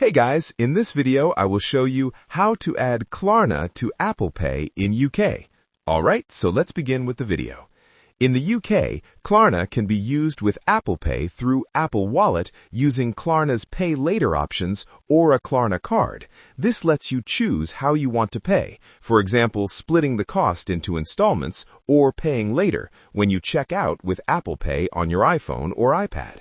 Hey guys, in this video I will show you how to add Klarna to Apple Pay in UK. Alright, so let's begin with the video. In the UK, Klarna can be used with Apple Pay through Apple Wallet using Klarna's Pay Later options or a Klarna card. This lets you choose how you want to pay, for example, splitting the cost into installments or paying later when you check out with Apple Pay on your iPhone or iPad.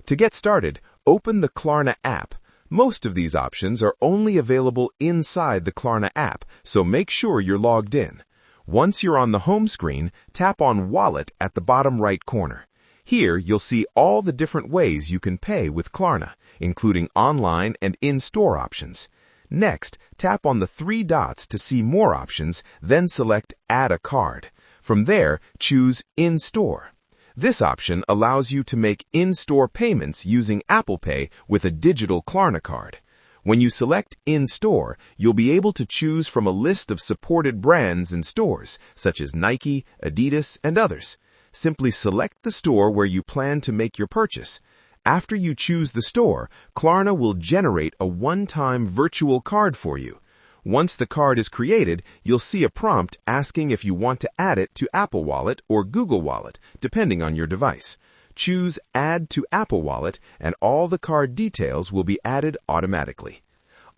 To get started, open the Klarna app. Most of these options are only available inside the Klarna app, so make sure you're logged in. Once you're on the home screen, tap on Wallet at the bottom right corner. Here, you'll see all the different ways you can pay with Klarna, including online and in-store options. Next, tap on the three dots to see more options, then select Add a Card. From there, choose In-Store. This option allows you to make in-store payments using Apple Pay with a digital Klarna card. When you select In-Store, you'll be able to choose from a list of supported brands and stores, such as Nike, Adidas, and others. Simply select the store where you plan to make your purchase. After you choose the store, Klarna will generate a one-time virtual card for you. Once the card is created, you'll see a prompt asking if you want to add it to Apple Wallet or Google Wallet, depending on your device. Choose Add to Apple Wallet, and all the card details will be added automatically.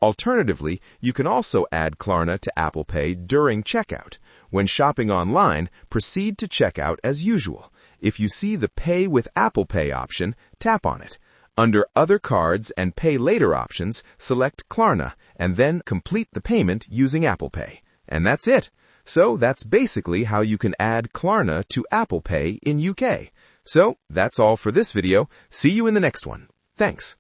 Alternatively, you can also add Klarna to Apple Pay during checkout. When shopping online, proceed to checkout as usual. If you see the Pay with Apple Pay option, tap on it. Under Other Cards and Pay Later options, select Klarna, and then complete the payment using Apple Pay. And that's it. So that's basically how you can add Klarna to Apple Pay in UK. So that's all for this video. See you in the next one. Thanks.